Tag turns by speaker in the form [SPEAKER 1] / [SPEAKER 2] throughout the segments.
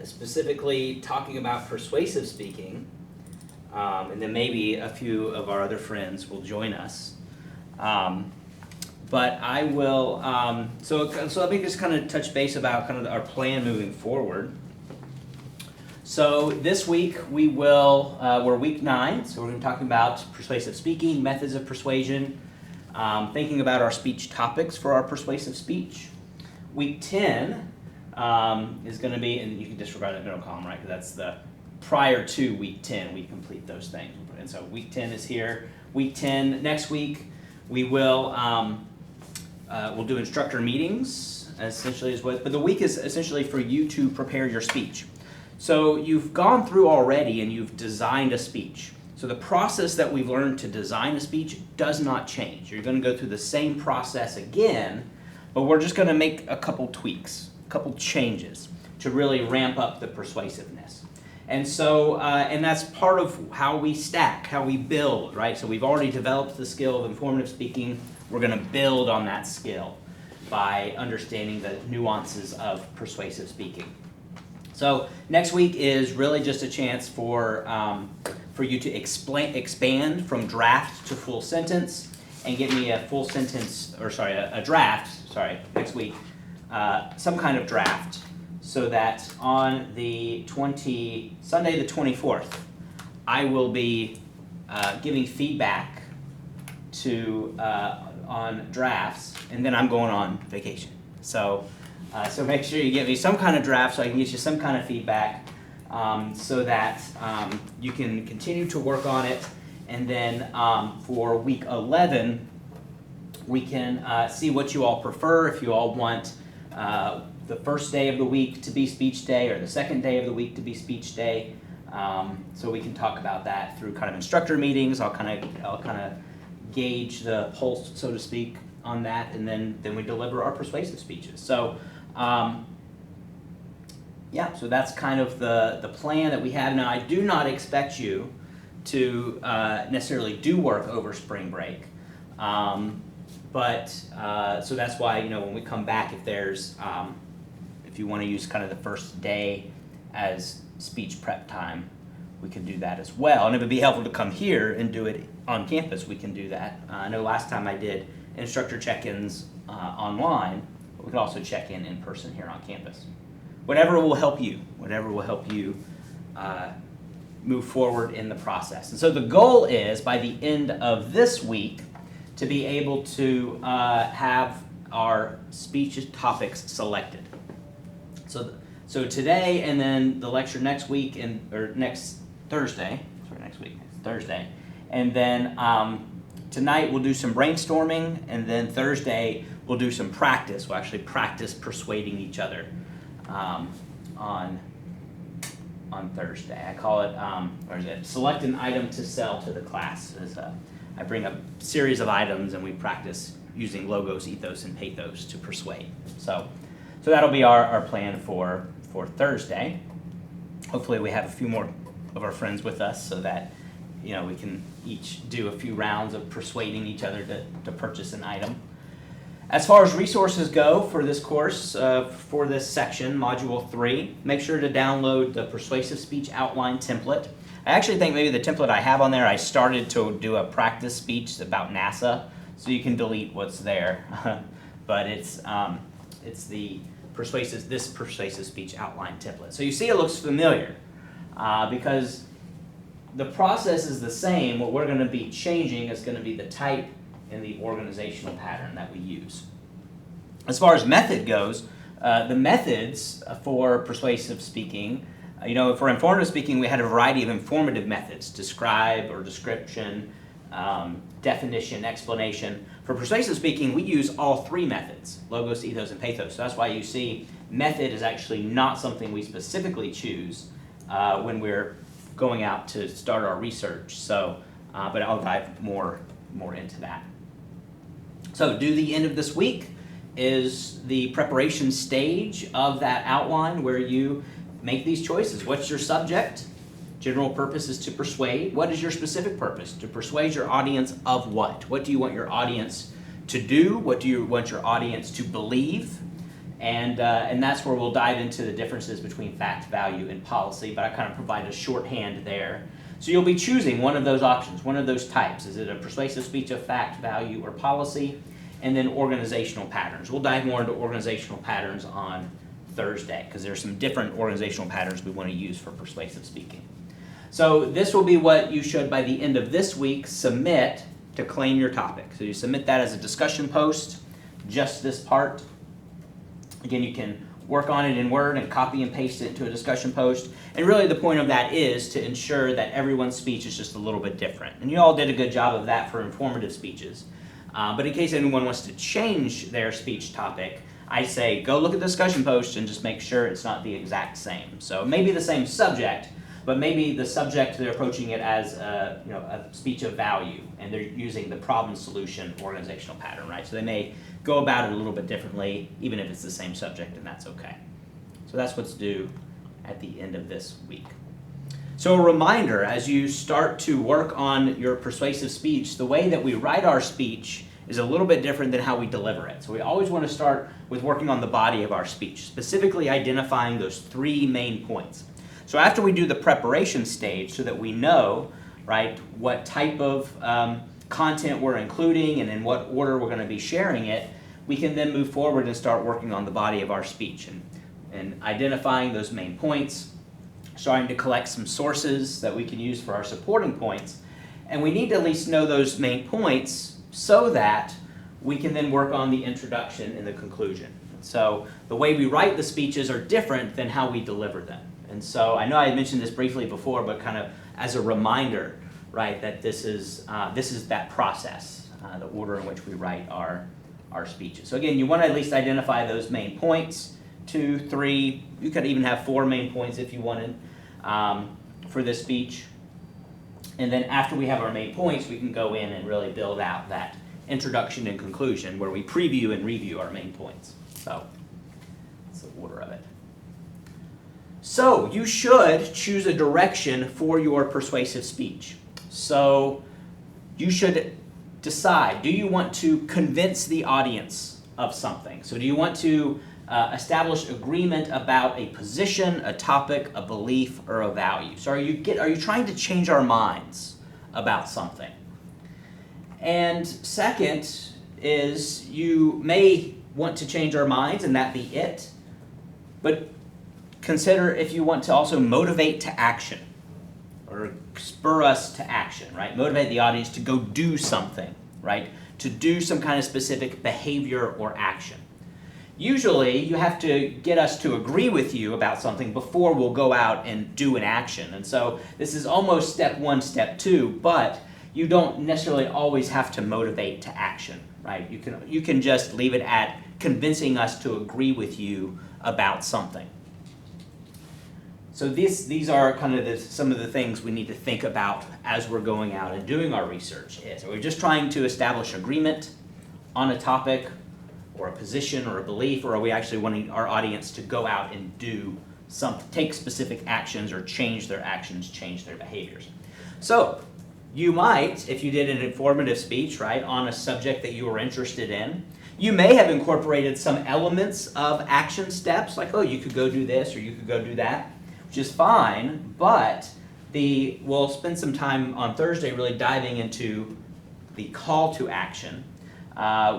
[SPEAKER 1] specifically talking about persuasive speaking, and then maybe a few of our other friends will join us. But I will, so let me just kind of touch base about kind of our plan moving forward. So this week we will, we're week 9, so we're going to be talking about persuasive speaking, methods of persuasion, thinking about our speech topics for our persuasive speech. Week 10 is going to be, and you can disregard that middle column, right, because that's the prior to week 10, we complete those things. And so week 10 is here. Week 10, next week, we will we'll do instructor meetings, essentially, but the week is essentially for you to prepare your speech. So you've gone through already and you've designed a speech. So the process that we've learned to design a speech does not change. You're going to go through the same process again, but we're just going to make a couple tweaks, a couple changes to really ramp up the persuasiveness. And so, and that's part of how we stack, how we build, right? So we've already developed the skill of informative speaking. We're going to build on that skill by understanding the nuances of persuasive speaking. So next week is really just a chance for you to expand from draft to full sentence and give me a full sentence, or sorry, a draft, sorry, next week, some kind of draft, so that on the Sunday the 24th, I will be giving feedback to on drafts, and then I'm going on vacation. So make sure you give me some kind of draft so I can get you some kind of feedback, so that you can continue to work on it. And then for week 11, we can see what you all prefer. If you all want the first day of the week to be speech day or the second day of the week to be speech day, so we can talk about that through kind of instructor meetings. I'll kind of gauge the pulse, so to speak, on that, and then we deliver our persuasive speeches. So yeah, so that's kind of the plan that we have. Now, I do not expect you to necessarily do work over spring break, but so that's why, when we come back, if you want to use kind of the first day as speech prep time, we can do that as well. And if it'd be helpful to come here and do it on campus, we can do that. I know last time I did instructor check-ins online, but we can also check in person here on campus. Whatever will help you move forward in the process. And so the goal is, by the end of this week, to be able to have our speech topics selected. So today, and then the lecture next week, next Thursday, and then tonight we'll do some brainstorming, and then Thursday we'll do some practice. We'll actually practice persuading each other on Thursday. I call it, select an item to sell to the class. I bring a series of items and we practice using logos, ethos, and pathos to persuade. So that'll be our plan for Thursday. Hopefully we have a few more of our friends with us so that we can each do a few rounds of persuading each other to purchase an item. As far as resources go for this course, for this section, Module 3, make sure to download the Persuasive Speech Outline template. I actually think maybe the template I have on there, I started to do a practice speech about NASA, so you can delete what's there. But it's the Persuasive Speech Outline template. So you see it looks familiar because the process is the same. What we're going to be changing is going to be the type and the organizational pattern that we use. As far as method goes, the methods for persuasive speaking, for informative speaking, we had a variety of informative methods: describe or description, definition, explanation. For persuasive speaking, we use all three methods: logos, ethos, and pathos. So that's why you see method is actually not something we specifically choose when we're going out to start our research. So, but I'll dive more into that. So, do the end of this week is the preparation stage of that outline where you make these choices. What's your subject? General purpose is to persuade. What is your specific purpose? To persuade your audience of what? What do you want your audience to do? What do you want your audience to believe? And that's where we'll dive into the differences between fact, value, and policy, but I kind of provide a shorthand there. So you'll be choosing one of those options, one of those types. Is it a persuasive speech of fact, value, or policy? And then organizational patterns. We'll dive more into organizational patterns on Thursday, because there's some different organizational patterns we want to use for persuasive speaking. So this will be what you should, by the end of this week, submit to claim your topic. So you submit that as a discussion post, just this part. Again, you can work on it in Word and copy and paste it into a discussion post. And really the point of that is to ensure that everyone's speech is just a little bit different. And you all did a good job of that for informative speeches. But in case anyone wants to change their speech topic, I say go look at the discussion post and just make sure it's not the exact same. So maybe the same subject, but maybe the subject they're approaching it as a speech of value, and they're using the problem solution organizational pattern, right? So they may go about it a little bit differently, even if it's the same subject, and that's okay. So that's what's due at the end of this week. So a reminder, as you start to work on your persuasive speech, the way that we write our speech is a little bit different than how we deliver it. So we always want to start with working on the body of our speech, specifically identifying those 3 main points. So after we do the preparation stage so that we know, right, what type of content we're including and in what order we're going to be sharing it, we can then move forward and start working on the body of our speech and identifying those main points, starting to collect some sources that we can use for our supporting points. And we need to at least know those main points so that we can then work on the introduction and the conclusion. So the way we write the speeches are different than how we deliver them. And so I know I had mentioned this briefly before, but kind of as a reminder, right, that this is that process, the order in which we write our speeches. So again, you want to at least identify those main points, 2, 3, you could even have 4 main points if you wanted for this speech. And then after we have our main points, we can go in and really build out that introduction and conclusion where we preview and review our main points. So that's the order of it. So you should choose a direction for your persuasive speech. So you should decide, do you want to convince the audience of something? So do you want to establish agreement about a position, a topic, a belief, or a value? So are you trying to change our minds about something? And second is you may want to change our minds and that be it, but consider if you want to also motivate to action or spur us to action, right? Motivate the audience to go do something, right? To do some kind of specific behavior or action. Usually, you have to get us to agree with you about something before we'll go out and do an action. And so this is almost step 1, step 2, but you don't necessarily always have to motivate to action, right? You can just leave it at convincing us to agree with you about something. So these are kind of some of the things we need to think about as we're going out and doing our research. So we're just trying to establish agreement on a topic or a position or a belief, or are we actually wanting our audience to go out and do something, take specific actions or change their actions, change their behaviors? So you might, if you did an informative speech, right, on a subject that you were interested in, you may have incorporated some elements of action steps, like, oh, you could go do this or you could go do that, which is fine, but we'll spend some time on Thursday really diving into the call to action,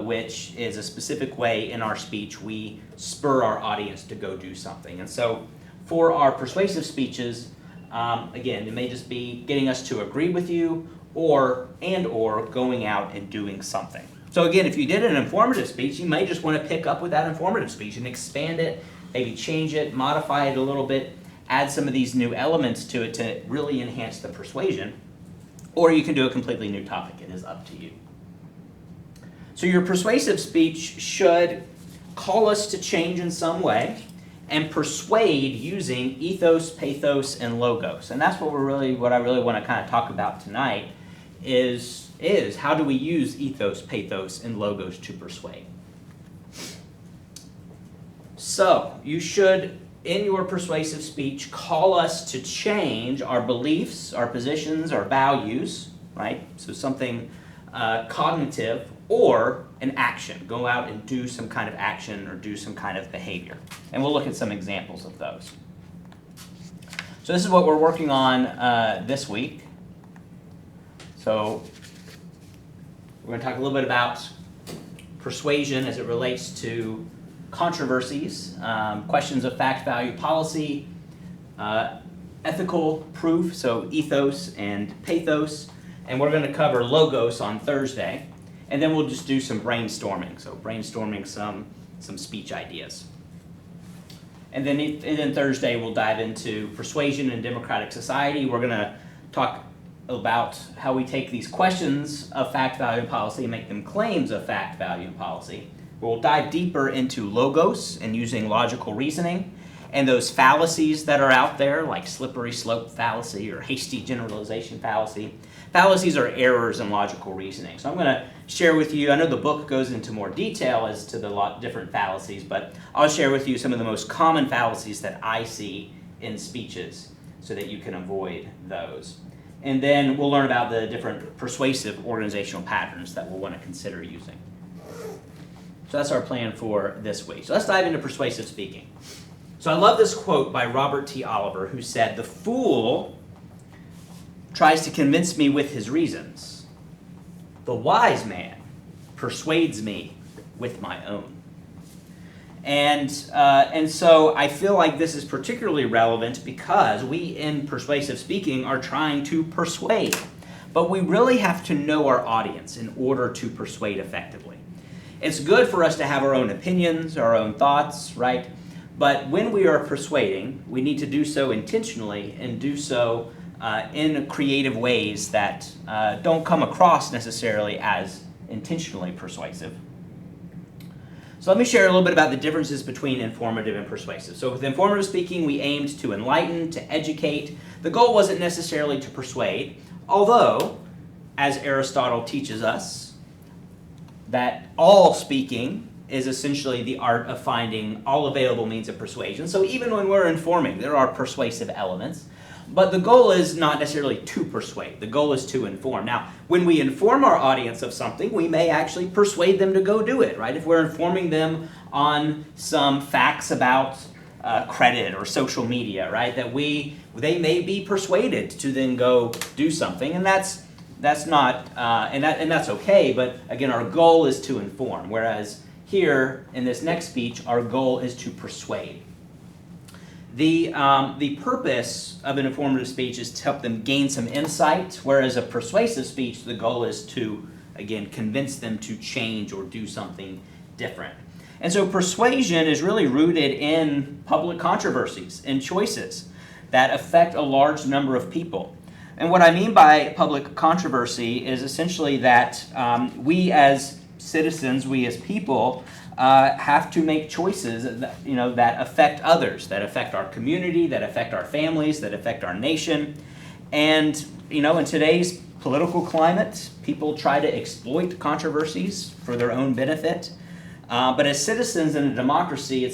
[SPEAKER 1] which is a specific way in our speech we spur our audience to go do something. And so for our persuasive speeches, again, it may just be getting us to agree with you or going out and doing something. So again, if you did an informative speech, you may just want to pick up with that informative speech and expand it, maybe change it, modify it a little bit, add some of these new elements to it to really enhance the persuasion. Or you can do a completely new topic. It is up to you. So your persuasive speech should call us to change in some way and persuade using ethos, pathos, and logos. And that's what I really want to kind of talk about tonight is how do we use ethos, pathos, and logos to persuade. So you should, in your persuasive speech, call us to change our beliefs, our positions, our values, right? So something cognitive or an action. Go out and do some kind of action or do some kind of behavior. And we'll look at some examples of those. So this is what we're working on this week. So we're going to talk a little bit about persuasion as it relates to controversies, questions of fact, value, policy, ethical proof, so ethos and pathos, and we're going to cover logos on Thursday, and then we'll just do some brainstorming, so brainstorming some speech ideas. And then Thursday we'll dive into persuasion in democratic society. We're going to talk about how we take these questions of fact, value, and policy and make them claims of fact, value, and policy. We'll dive deeper into logos and using logical reasoning and those fallacies that are out there, like slippery slope fallacy or hasty generalization fallacy. Fallacies are errors in logical reasoning. So I'm going to share with you, I know the book goes into more detail as to the different fallacies, but I'll share with you some of the most common fallacies that I see in speeches so that you can avoid those. And then we'll learn about the different persuasive organizational patterns that we'll want to consider using. So that's our plan for this week. So let's dive into persuasive speaking. So I love this quote by Robert T. Oliver, who said, "The fool tries to convince me with his reasons. The wise man persuades me with my own." And so I feel like this is particularly relevant because we in persuasive speaking are trying to persuade. But we really have to know our audience in order to persuade effectively. It's good for us to have our own opinions, our own thoughts, right? But when we are persuading, we need to do so intentionally and do so in creative ways that don't come across necessarily as intentionally persuasive. So let me share a little bit about the differences between informative and persuasive. So with informative speaking, we aimed to enlighten, to educate. The goal wasn't necessarily to persuade, although, as Aristotle teaches us, that all speaking is essentially the art of finding all available means of persuasion. So even when we're informing, there are persuasive elements. But the goal is not necessarily to persuade. The goal is to inform. Now, when we inform our audience of something, we may actually persuade them to go do it, right? If we're informing them on some facts about credit or social media, right, that they may be persuaded to then go do something, and that's not and that's okay. But again, our goal is to inform. Whereas here in this next speech, our goal is to persuade. The purpose of an informative speech is to help them gain some insight, whereas a persuasive speech, the goal is to, again, convince them to change or do something different. And so persuasion is really rooted in public controversies and choices that affect a large number of people. And what I mean by public controversy is essentially that we as citizens, we as people, have to make choices that affect others, that affect our community, that affect our families, that affect our nation. And in today's political climate, people try to exploit controversies for their own benefit. But as citizens in a democracy,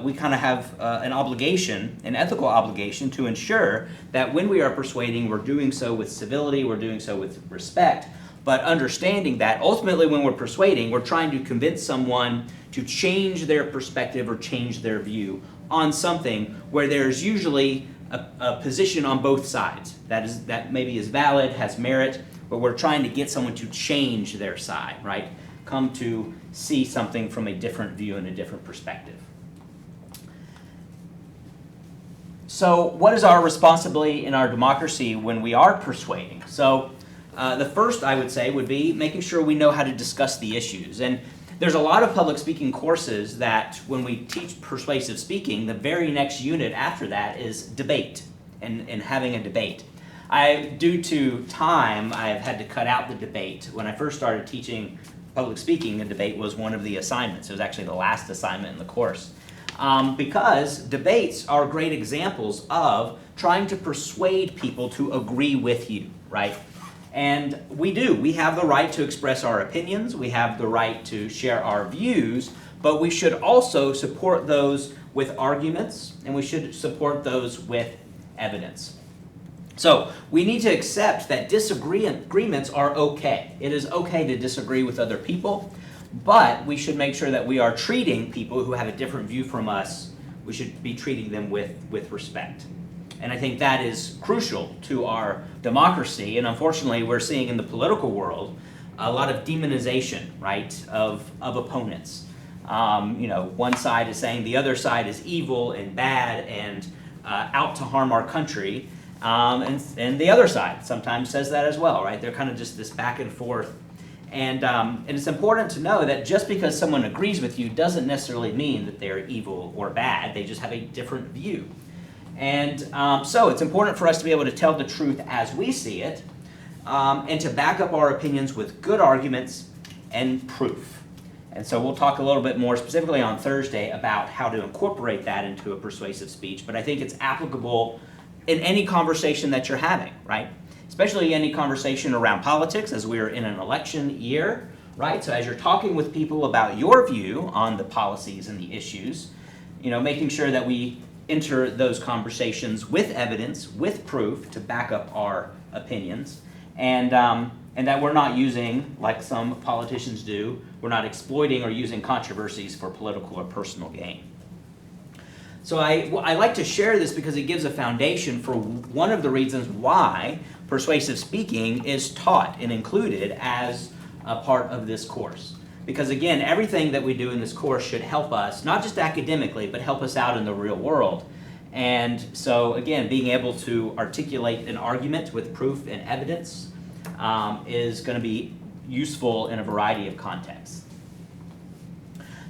[SPEAKER 1] we kind of have an obligation, an ethical obligation, to ensure that when we are persuading, we're doing so with civility, we're doing so with respect. But understanding that ultimately when we're persuading, we're trying to convince someone to change their perspective or change their view on something where there's usually a position on both sides that maybe is valid, has merit, but we're trying to get someone to change their side, right? Come to see something from a different view and a different perspective. So what is our responsibility in our democracy when we are persuading? So the first, I would say, would be making sure we know how to discuss the issues. And there's a lot of public speaking courses that when we teach persuasive speaking, the very next unit after that is debate and having a debate. Due to time, I've had to cut out the debate. When I first started teaching public speaking, a debate was one of the assignments. It was actually the last assignment in the course. Because debates are great examples of trying to persuade people to agree with you, right? And we do. We have the right to express our opinions. We have the right to share our views, but we should also support those with arguments, and we should support those with evidence. So we need to accept that disagreements are okay. It is okay to disagree with other people, but we should make sure that we are treating people who have a different view from us, we should be treating them with respect. And I think that is crucial to our democracy, and unfortunately we're seeing in the political world a lot of demonization, right, of opponents. One side is saying the other side is evil and bad and out to harm our country. And the other side sometimes says that as well, right? They're kind of just this back and forth. And it's important to know that just because someone agrees with you doesn't necessarily mean that they're evil or bad. They just have a different view. And so it's important for us to be able to tell the truth as we see it, and to back up our opinions with good arguments and proof. And so we'll talk a little bit more specifically on Thursday about how to incorporate that into a persuasive speech. But I think it's applicable in any conversation that you're having, right? Especially any conversation around politics, as we're in an election year, right? So as you're talking with people about your view on the policies and the issues, making sure that we enter those conversations with evidence, with proof to back up our opinions, and that we're not using, like some politicians do, we're not exploiting or using controversies for political or personal gain. So I like to share this because it gives a foundation for one of the reasons why persuasive speaking is taught and included as a part of this course. Because again, everything that we do in this course should help us, not just academically, but help us out in the real world. And so again, being able to articulate an argument with proof and evidence is going to be useful in a variety of contexts.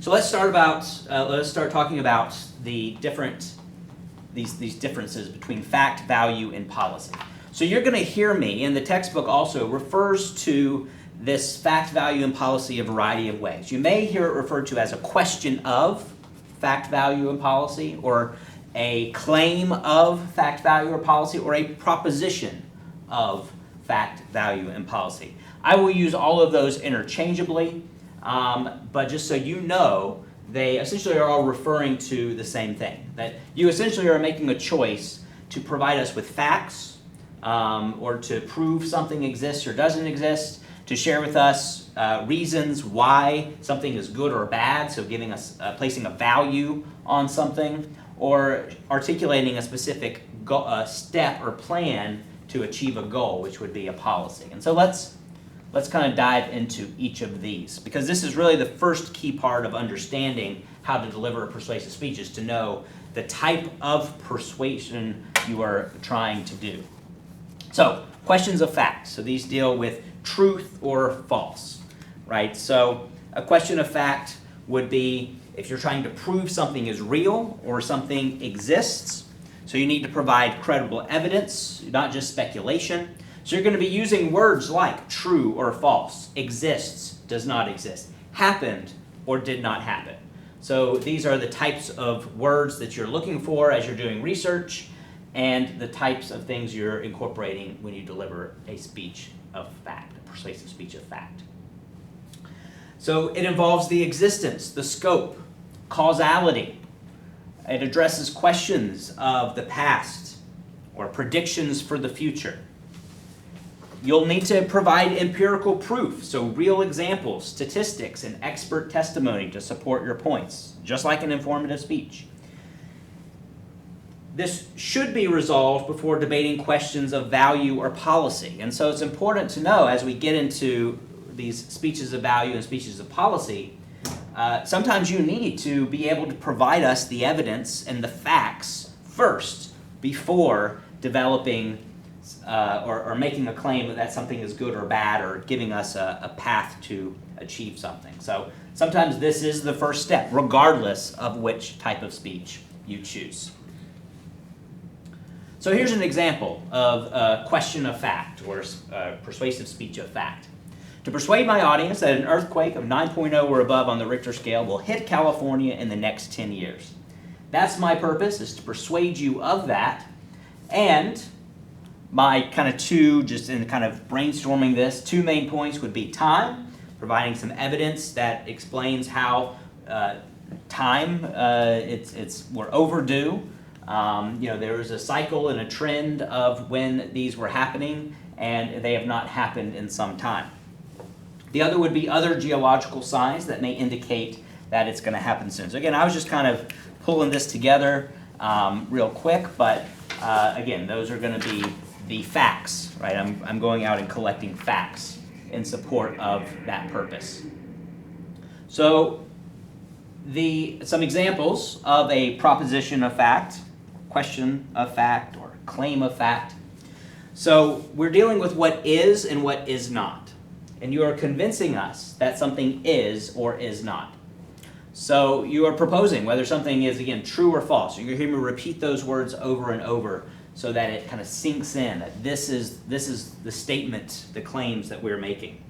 [SPEAKER 1] So let's start talking about these differences between fact, value, and policy. So you're going to hear me, and the textbook also refers to this fact, value, and policy a variety of ways. You may hear it referred to as a question of fact, value, and policy, or a claim of fact, value, or policy, or a proposition of fact, value, and policy. I will use all of those interchangeably, but just so you know, they essentially are all referring to the same thing. That you essentially are making a choice to provide us with facts, or to prove something exists or doesn't exist, to share with us reasons why something is good or bad, so giving us, placing a value on something, or articulating a specific step or plan to achieve a goal, which would be a policy. And so let's kind of dive into each of these, because this is really the first key part of understanding how to deliver a persuasive speech, is to know the type of persuasion you are trying to do. So, questions of fact. So these deal with truth or false, right? So a question of fact would be if you're trying to prove something is real or something exists. So you need to provide credible evidence, not just speculation. So you're going to be using words like true or false, exists, does not exist, happened or did not happen. So these are the types of words that you're looking for as you're doing research, and the types of things you're incorporating when you deliver a speech of fact, a persuasive speech of fact. So it involves the existence, the scope, causality. It addresses questions of the past or predictions for the future. You'll need to provide empirical proof, so real examples, statistics, and expert testimony to support your points, just like an informative speech. This should be resolved before debating questions of value or policy. And so it's important to know, as we get into these speeches of value and speeches of policy, sometimes you need to be able to provide us the evidence and the facts first before developing or making a claim that something is good or bad, or giving us a path to achieve something. So sometimes this is the first step, regardless of which type of speech you choose. So here's an example of a question of fact, or a persuasive speech of fact. To persuade my audience that an earthquake of 9.0 or above on the Richter scale will hit California in the next 10 years. That's my purpose, is to persuade you of that. And my kind of just in kind of brainstorming this, two main points would be time, providing some evidence that explains how we're overdue There was a cycle and a trend of when these were happening, and they have not happened in some time. The other would be other geological signs that may indicate that it's going to happen soon. So again, I was just kind of pulling this together real quick, but again, those are going to be the facts, right? I'm going out and collecting facts in support of that purpose. So some examples of a proposition of fact, question of fact, or claim of fact. So we're dealing with what is and what is not. And you are convincing us that something is or is not. So you are proposing whether something is, again, true or false. You're hearing me repeat those words over and over so that it kind of sinks in, that this is the statement, the claims that we're making.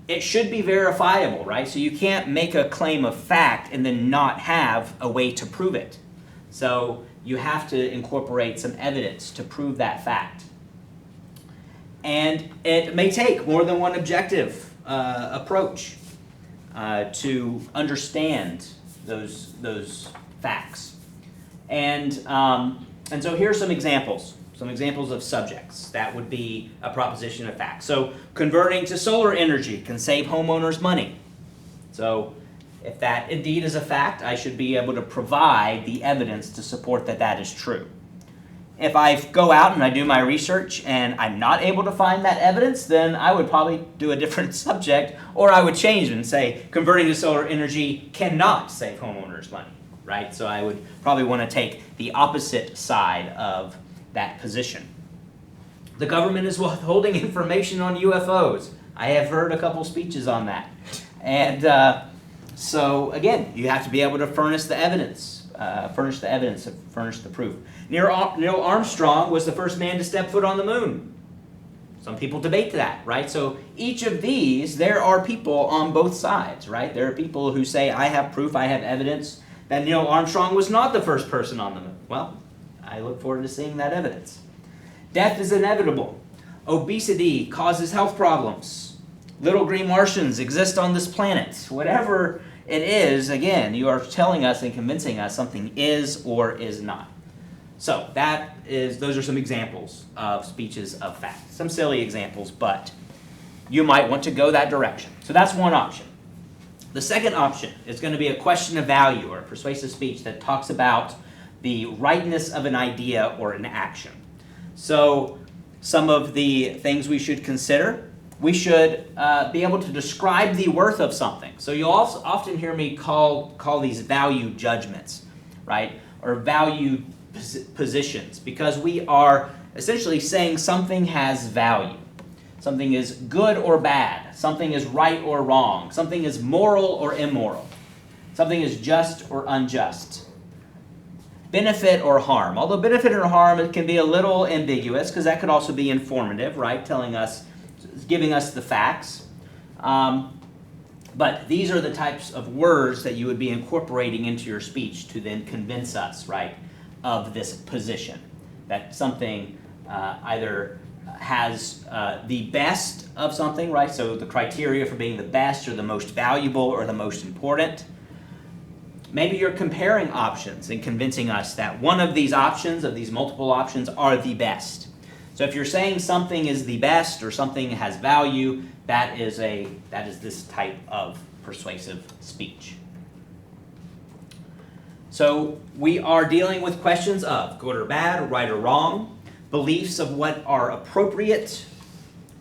[SPEAKER 1] It should be verifiable, right? So you can't make a claim of fact and then not have a way to prove it. So you have to incorporate some evidence to prove that fact. And it may take more than one objective approach to understand those facts. And so here are some examples of subjects. That would be a proposition of fact. So converting to solar energy can save homeowners money. So if that indeed is a fact, I should be able to provide the evidence to support that that is true. If I go out and I do my research and I'm not able to find that evidence, then I would probably do a different subject, or I would change it and say converting to solar energy cannot save homeowners money, right? So I would probably want to take the opposite side of that position. The government is withholding information on UFOs. I have heard a couple speeches on that. And so again, you have to be able to furnish the evidence, furnish the proof. Neil Armstrong was the first man to step foot on the moon. Some people debate that, right? So each of these, there are people on both sides, right? There are people who say, I have proof, I have evidence that Neil Armstrong was not the first person on the moon. Well, I look forward to seeing that evidence. Death is inevitable. Obesity causes health problems. Little green Martians exist on this planet. Whatever it is, again, you are telling us and convincing us something is or is not. So those are some examples of speeches of fact. Some silly examples, but you might want to go that direction. So that's one option. The second option is going to be a question of value, or a persuasive speech that talks about the rightness of an idea or an action. So some of the things we should consider, we should be able to describe the worth of something. So you'll also often hear me call these value judgments, right? Or value positions, because we are essentially saying something has value. Something is good or bad. Something is right or wrong. Something is moral or immoral. Something is just or unjust. Benefit or harm. Although benefit or harm, it can be a little ambiguous, because that could also be informative, right? Giving us the facts. But these are the types of words that you would be incorporating into your speech to then convince us, right, of this position, that something either has the best of something, right? So the criteria for being the best or the most valuable or the most important. Maybe you're comparing options and convincing us that one of these options, of these multiple options, are the best. So if you're saying something is the best or something has value, that is this type of persuasive speech. So we are dealing with questions of good or bad, right or wrong, beliefs of what are appropriate,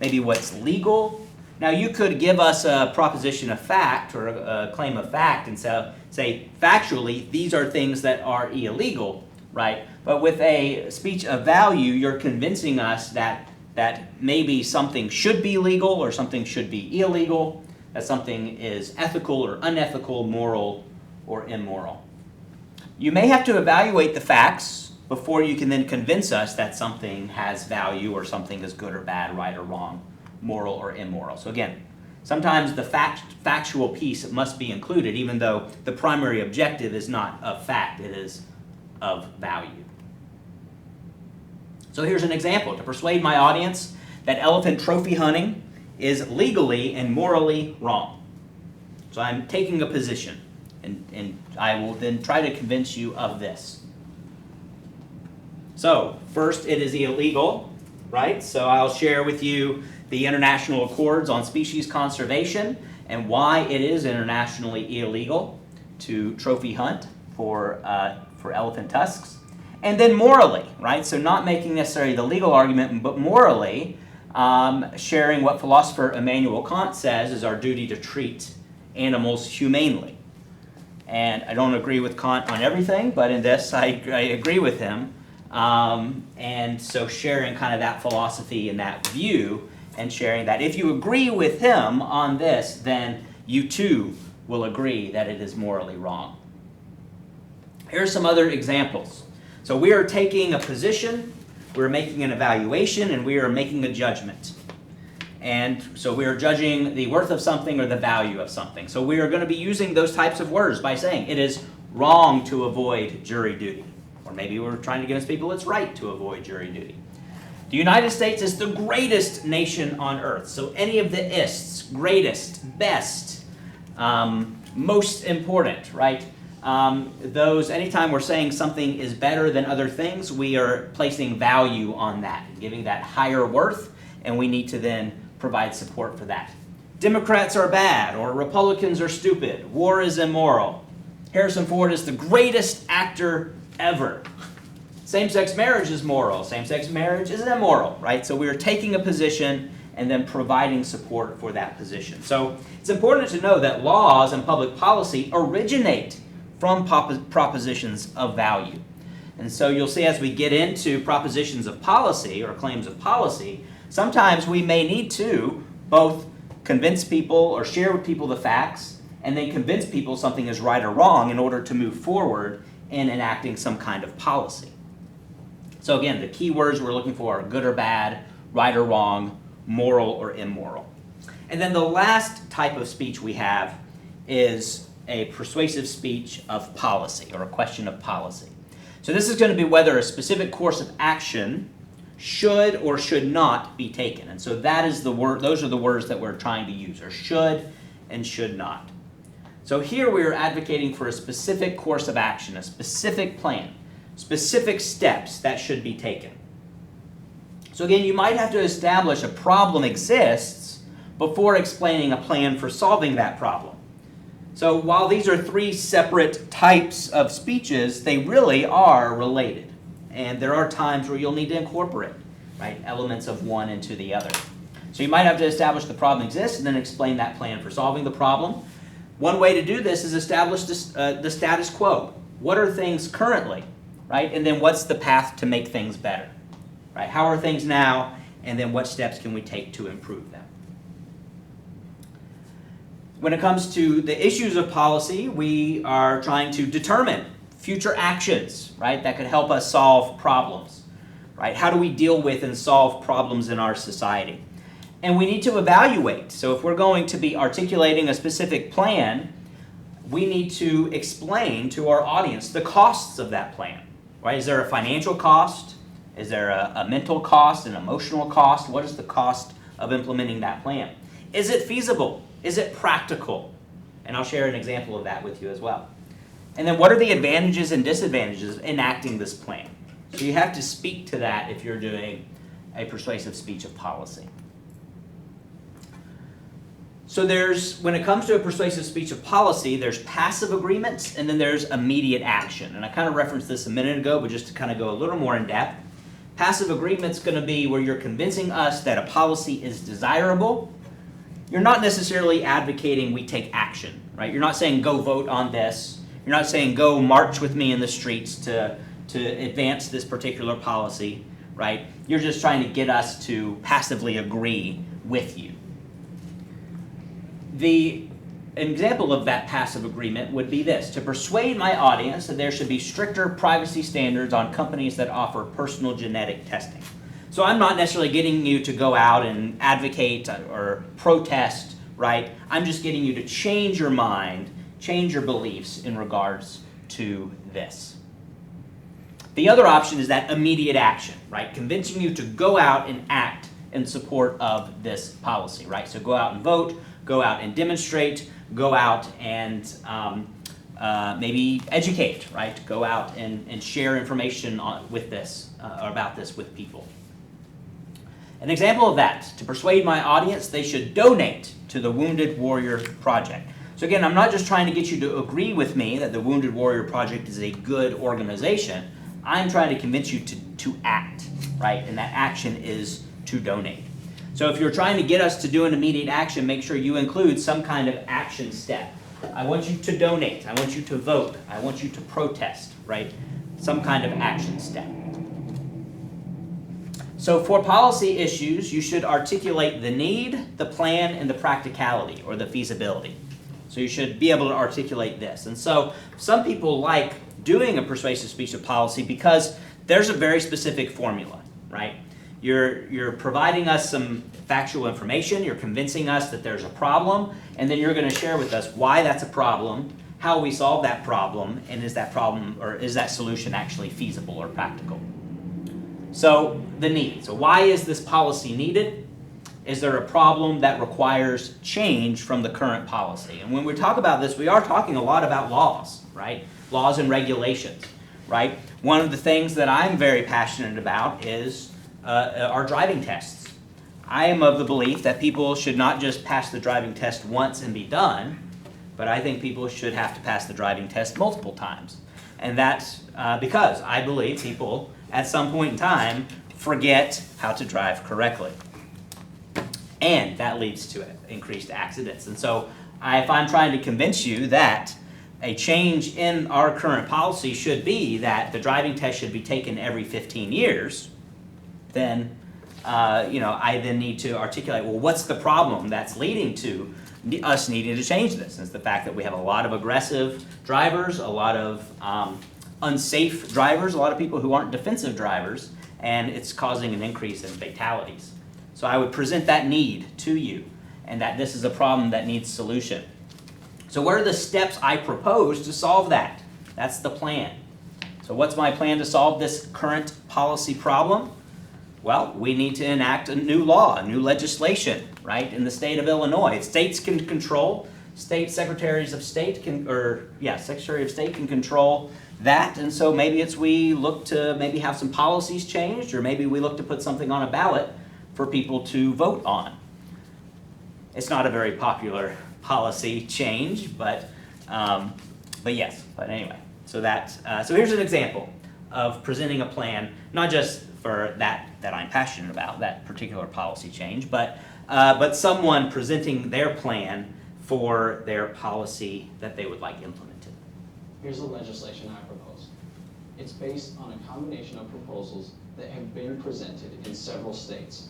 [SPEAKER 1] maybe what's legal. Now you could give us a proposition of fact or a claim of fact and say factually these are things that are illegal, right? But with a speech of value, you're convincing us that maybe something should be legal or something should be illegal, that something is ethical or unethical, moral or immoral. You may have to evaluate the facts before you can then convince us that something has value or something is good or bad, right or wrong, moral or immoral. So again, sometimes the factual piece must be included, even though the primary objective is not of fact, it is of value. So here's an example. To persuade my audience that elephant trophy hunting is legally and morally wrong. So I'm taking a position, and I will then try to convince you of this. So first, it is illegal, right? So I'll share with you the International Accords on Species Conservation and why it is internationally illegal to trophy hunt for elephant tusks. And then morally, right? So not making necessarily the legal argument, but morally sharing what philosopher Immanuel Kant says is our duty to treat animals humanely. And I don't agree with Kant on everything, but in this I agree with him. And so sharing kind of that philosophy and that view and sharing that. If you agree with him on this, then you too will agree that it is morally wrong. Here are some other examples. So we are taking a position, we're making an evaluation, and we are making a judgment. And so we are judging the worth of something or the value of something. So we are going to be using those types of words by saying it is wrong to avoid jury duty. Or maybe we're trying to convince people it's right to avoid jury duty. The United States is the greatest nation on earth. So any of the ists, greatest, best, most important, right? Those, anytime we're saying something is better than other things, we are placing value on that, giving that higher worth, and we need to then provide support for that. Democrats are bad, or Republicans are stupid. War is immoral. Harrison Ford is the greatest actor ever. Same-sex marriage is moral. Same-sex marriage is immoral, right? So we are taking a position and then providing support for that position. So it's important to know that laws and public policy originate from propositions of value. And so you'll see as we get into propositions of policy or claims of policy, sometimes we may need to both convince people or share with people the facts and then convince people something is right or wrong in order to move forward in enacting some kind of policy. So again, the key words we're looking for are good or bad, right or wrong, moral or immoral. And then the last type of speech we have is a persuasive speech of policy, or a question of policy. So this is going to be whether a specific course of action should or should not be taken. And so that is the word, those are the words that we're trying to use, or should and should not. So here we are advocating for a specific course of action, a specific plan, specific steps that should be taken. So again, you might have to establish a problem exists before explaining a plan for solving that problem. So while these are three separate types of speeches, they really are related. And there are times where you'll need to incorporate, right, elements of one into the other. So you might have to establish the problem exists and then explain that plan for solving the problem. One way to do this is establish the status quo. What are things currently, right? And then what's the path to make things better, right? How are things now? And then what steps can we take to improve them? When it comes to the issues of policy, we are trying to determine future actions, right, that could help us solve problems, right? How do we deal with and solve problems in our society? And we need to evaluate. So if we're going to be articulating a specific plan, we need to explain to our audience the costs of that plan, right? Is there a financial cost? Is there a mental cost, an emotional cost? What is the cost of implementing that plan? Is it feasible? Is it practical? And I'll share an example of that with you as well. And then what are the advantages and disadvantages of enacting this plan? So you have to speak to that if you're doing a persuasive speech of policy. So when it comes to a persuasive speech of policy, there's passive agreements and then there's immediate action. And I kind of referenced this a minute ago, but just to kind of go a little more in depth. Passive agreement's going to be where you're convincing us that a policy is desirable. You're not necessarily advocating we take action, right? You're not saying go vote on this. You're not saying go march with me in the streets to advance this particular policy, right? You're just trying to get us to passively agree with you. The example of that passive agreement would be this: to persuade my audience that there should be stricter privacy standards on companies that offer personal genetic testing. So I'm not necessarily getting you to go out and advocate or protest, right? I'm just getting you to change your mind, change your beliefs in regards to this. The other option is that immediate action, right? Convincing you to go out and act in support of this policy, right? So go out and vote, go out and demonstrate, go out and maybe educate, right? Go out and share information with this, about this with people. An example of that, to persuade my audience, they should donate to the Wounded Warrior Project. So again, I'm not just trying to get you to agree with me that the Wounded Warrior Project is a good organization. I'm trying to convince you to act, right? And that action is to donate. So if you're trying to get us to do an immediate action, make sure you include some kind of action step. I want you to donate. I want you to vote. I want you to protest, right? Some kind of action step. So for policy issues, you should articulate the need, the plan, and the practicality, or the feasibility. So you should be able to articulate this. And so some people like doing a persuasive speech of policy because there's a very specific formula, right? You're providing us some factual information, you're convincing us that there's a problem, and then you're going to share with us why that's a problem, how we solve that problem, and is that problem or is that solution actually feasible or practical. So the need. So why is this policy needed? Is there a problem that requires change from the current policy? And when we talk about this, we are talking a lot about laws, right? Laws and regulations, right? One of the things that I'm very passionate about is our driving tests. I am of the belief that people should not just pass the driving test once and be done, but I think people should have to pass the driving test multiple times. And that's because I believe people at some point in time forget how to drive correctly. And that leads to increased accidents. And so if I'm trying to convince you that a change in our current policy should be that the driving test should be taken every 15 years, then I then need to articulate, well, what's the problem that's leading to us needing to change this? And it's the fact that we have a lot of aggressive drivers, a lot of unsafe drivers, a lot of people who aren't defensive drivers, and it's causing an increase in fatalities. So I would present that need to you, and that this is a problem that needs solution. So what are the steps I propose to solve that? That's the plan. So what's my plan to solve this current policy problem? Well, we need to enact a new law, a new legislation, right, in the state of Illinois. States can control, secretaries of state can control that, and so maybe we look to maybe have some policies changed, or maybe we look to put something on a ballot for people to vote on. It's not a very popular policy change, but yes. But anyway, so here's an example of presenting a plan, not just for that I'm passionate about, that particular policy change, but someone presenting their plan for their policy that they would like implemented.
[SPEAKER 2] Here's the legislation I propose. It's based on a combination of proposals that have been presented in several states.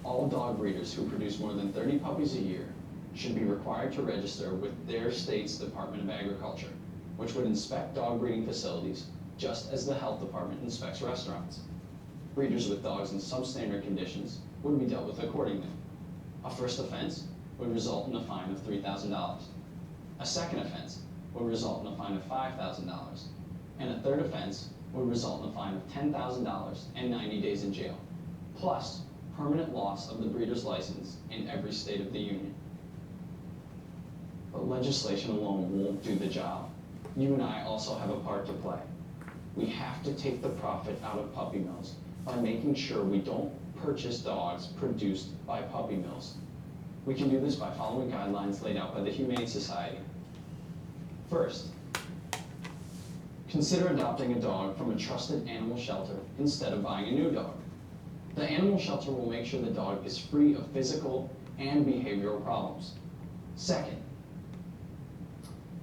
[SPEAKER 2] All dog breeders who produce more than 30 puppies a year should be required to register with their state's Department of Agriculture, which would inspect dog breeding facilities just as the health department inspects restaurants. Breeders with dogs in substandard conditions would be dealt with accordingly. A first offense would result in a fine of $3,000. A second offense would result in a fine of $5,000. And a third offense would result in a fine of $10,000 and 90 days in jail, plus permanent loss of the breeder's license in every state of the union. But legislation alone won't do the job. You and I also have a part to play. We have to take the profit out of puppy mills by making sure we don't purchase dogs produced by puppy mills. We can do this by following guidelines laid out by the Humane Society. First, consider adopting a dog from a trusted animal shelter instead of buying a new dog. The animal shelter will make sure the dog is free of physical and behavioral problems. Second,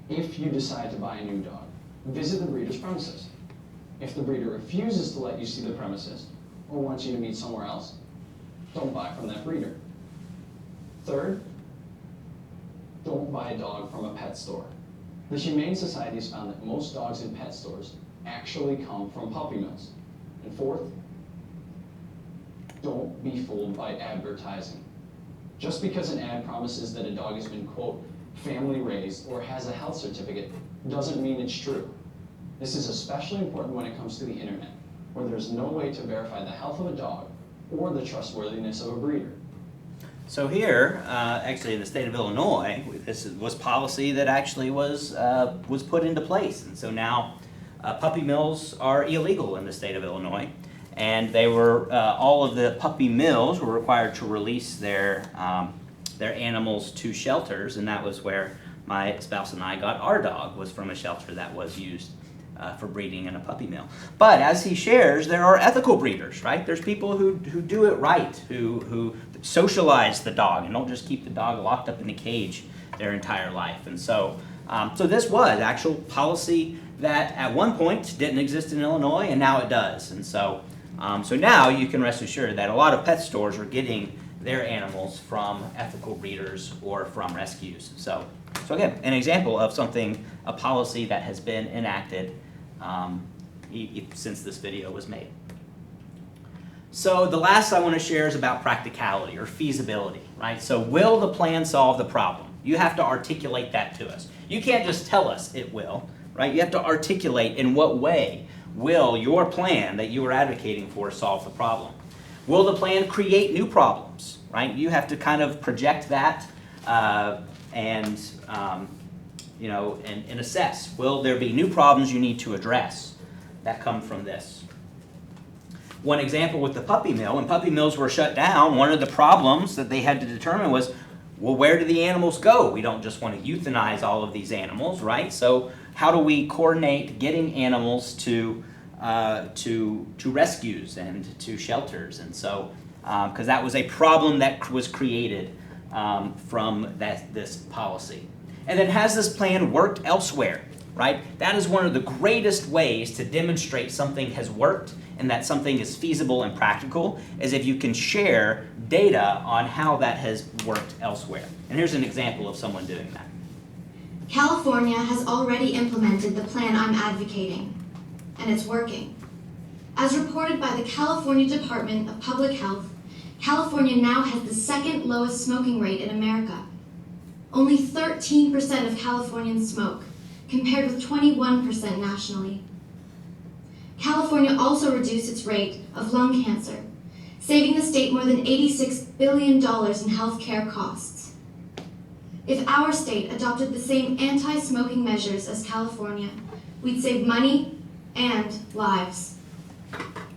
[SPEAKER 2] if you decide to buy a new dog, visit the breeder's premises. If the breeder refuses to let you see the premises or wants you to meet somewhere else, don't buy from that breeder. Third, don't buy a dog from a pet store. The Humane Society has found that most dogs in pet stores actually come from puppy mills. And fourth, don't be fooled by advertising. Just because an ad promises that a dog has been, quote, family raised or has a health certificate doesn't mean it's true. This is especially important when it comes to the internet, where there's no way to verify the health of a dog or the trustworthiness of a breeder.
[SPEAKER 1] So here, actually in the state of Illinois, this was policy that actually was put into place. And so now puppy mills are illegal in the state of Illinois. And they were, all of the puppy mills were required to release their animals to shelters. And that was where my spouse and I got our dog, was from a shelter that was used for breeding in a puppy mill. But as he shares, there are ethical breeders, right? There's people who do it right, who socialize the dog and don't just keep the dog locked up in a cage their entire life. And so, so this was actual policy that at one point didn't exist in Illinois, and now it does. And so, so now you can rest assured that a lot of pet stores are getting their animals from ethical breeders or from rescues. So again, an example of something, a policy that has been enacted since this video was made. So the last I want to share is about practicality or feasibility, right? So will the plan solve the problem? You have to articulate that to us. You can't just tell us it will, right? You have to articulate in what way will your plan that you are advocating for solve the problem. Will the plan create new problems, right? You have to kind of project that and assess. Will there be new problems you need to address that come from this? One example with the puppy mill, when puppy mills were shut down, one of the problems that they had to determine was, well, where do the animals go? We don't just want to euthanize all of these animals, right? So how do we coordinate getting animals to rescues and to shelters? And so, because that was a problem that was created from this policy. And then has this plan worked elsewhere, right? That is one of the greatest ways to demonstrate something has worked and that something is feasible and practical, is if you can share data on how that has worked elsewhere. And here's an example of someone doing that.
[SPEAKER 3] California has already implemented the plan I'm advocating, and it's working. As reported by the California Department of Public Health, California now has the second lowest smoking rate in America. Only 13% of Californians smoke, compared with 21% nationally. California also reduced its rate of lung cancer, saving the state more than $86 billion in healthcare costs. If our state adopted the same anti-smoking measures as California, we'd save money and lives.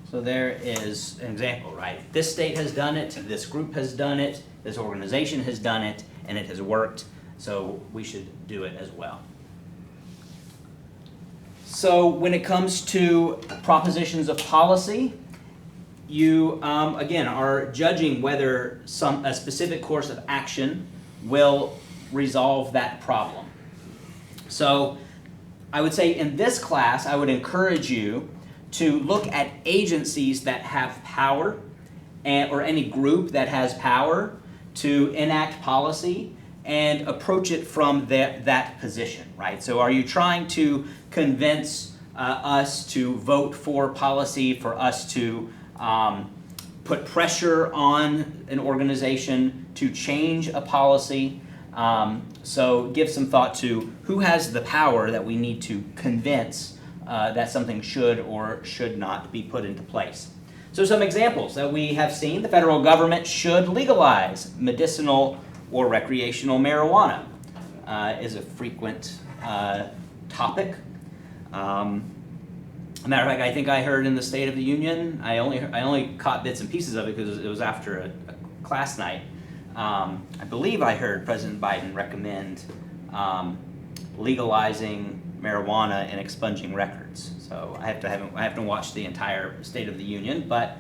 [SPEAKER 1] So there is an example, right? This state has done it, this group has done it, this organization has done it, and it has worked, so we should do it as well. So when it comes to propositions of policy, you, again, are judging whether a specific course of action will resolve that problem. So I would say in this class, I would encourage you to look at agencies that have power, or any group that has power to enact policy, and approach it from that position, right? So are you trying to convince us to vote for policy, for us to put pressure on an organization to change a policy? So give some thought to who has the power that we need to convince that something should or should not be put into place. So some examples that we have seen: the federal government should legalize medicinal or recreational marijuana is a frequent topic. Matter of fact, I think I heard in the State of the Union, I only caught bits and pieces of it because it was after a class night. I believe I heard President Biden recommend legalizing marijuana and expunging records. So I have to watch the entire State of the Union, but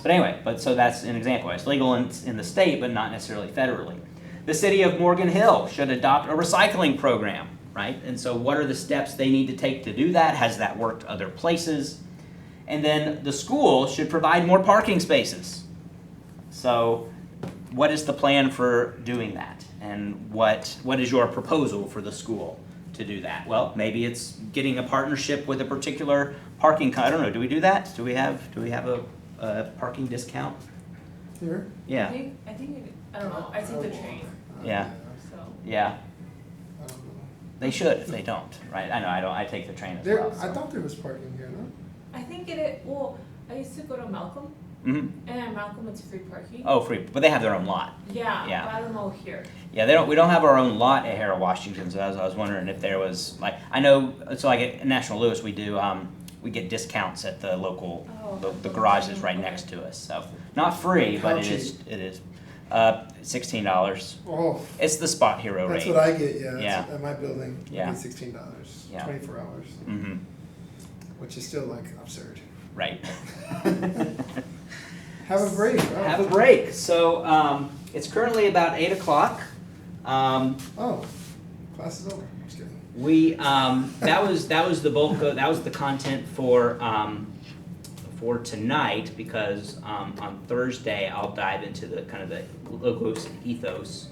[SPEAKER 1] anyway, so that's an example. It's legal in the state, but not necessarily federally. The city of Morgan Hill should adopt a recycling program, right? And so what are the steps they need to take to do that? Has that worked other places? And then the school should provide more parking spaces. So what is the plan for doing that? And what is your proposal for the school to do that? Well, maybe it's getting a partnership with a particular parking, I don't know, do we do that? Do we have a parking discount?
[SPEAKER 4] Here?
[SPEAKER 1] Yeah.
[SPEAKER 5] I think I don't know. I take the train.
[SPEAKER 1] Yeah.
[SPEAKER 5] So
[SPEAKER 1] Yeah.
[SPEAKER 4] I don't know.
[SPEAKER 1] They should if they don't, right? I know, I take the train as
[SPEAKER 4] There,
[SPEAKER 1] well.
[SPEAKER 4] I
[SPEAKER 1] So.
[SPEAKER 4] thought there was parking here, no?
[SPEAKER 5] I think it. Well, I used to go to Malcolm,
[SPEAKER 1] Mm-hmm.
[SPEAKER 5] And at Malcolm, it's free parking.
[SPEAKER 1] Oh, free, but they have their own lot.
[SPEAKER 5] Yeah,
[SPEAKER 1] Yeah.
[SPEAKER 5] but I don't know here.
[SPEAKER 1] Yeah, we don't have our own lot at Harold Washington, so I was wondering if there was, like, I know, so like at National Louis, we do, we get discounts at the local, the garage that's right next to us, so, not free, but
[SPEAKER 4] How
[SPEAKER 1] it is,
[SPEAKER 4] cheap?
[SPEAKER 1] it is, $16.
[SPEAKER 4] Oh,
[SPEAKER 1] It's the Spot Hero rate.
[SPEAKER 4] that's what I get, yeah.
[SPEAKER 1] Yeah.
[SPEAKER 4] At my building, I
[SPEAKER 1] Yeah.
[SPEAKER 4] get $16,
[SPEAKER 1] Yeah.
[SPEAKER 4] 24 hours,
[SPEAKER 1] Mm-hmm,
[SPEAKER 4] which is still like absurd.
[SPEAKER 1] right.
[SPEAKER 4] Have a break. Oh.
[SPEAKER 1] Have a break, so, it's currently about 8 o'clock.
[SPEAKER 4] Oh, class is over. I'm just kidding.
[SPEAKER 1] We that was the bulk of, that was the content for tonight, because on Thursday I'll dive into the kind of the logos and ethos,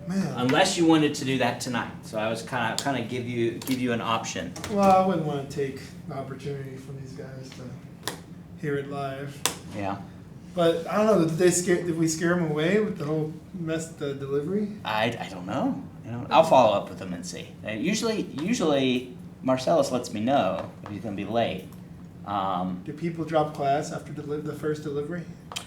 [SPEAKER 4] Man.
[SPEAKER 1] unless you wanted to do that tonight. So I was kind of give you an option.
[SPEAKER 4] Well, I wouldn't want to take the opportunity from these guys to hear it live.
[SPEAKER 1] Yeah,
[SPEAKER 4] But I don't know. Did we scare them away with the whole the delivery?
[SPEAKER 1] I don't know. I'll follow up with them and see. Usually Marcellus lets me know if he's going to be late.
[SPEAKER 4] Do people drop class after the first delivery?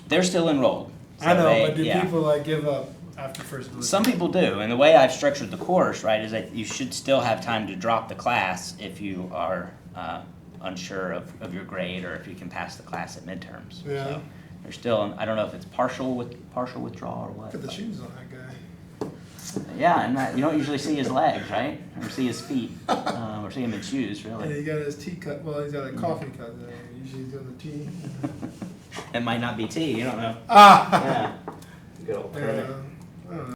[SPEAKER 1] They're still enrolled. So
[SPEAKER 4] I know,
[SPEAKER 1] they-
[SPEAKER 4] but do
[SPEAKER 1] yeah.
[SPEAKER 4] people like give up after first delivery?
[SPEAKER 1] Some people do, and the way I've structured the course, right, is that you should still have time to drop the class if you are unsure of your grade, or if you can pass the class at midterms.
[SPEAKER 4] Yeah.
[SPEAKER 1] So there's still, I don't know if it's partial withdrawal or what.
[SPEAKER 4] Look at the
[SPEAKER 1] but-
[SPEAKER 4] shoes on that guy.
[SPEAKER 1] Yeah, and you don't usually see his legs, right, or see his feet, or see him in shoes,
[SPEAKER 4] And
[SPEAKER 1] really.
[SPEAKER 4] he got his tea cup. Well, he's got a coffee cup there. Usually he's doing the tea.
[SPEAKER 1] It might not be tea, you don't know.
[SPEAKER 4] Ah.
[SPEAKER 1] Yeah. Good old Kermit.
[SPEAKER 4] I don't know.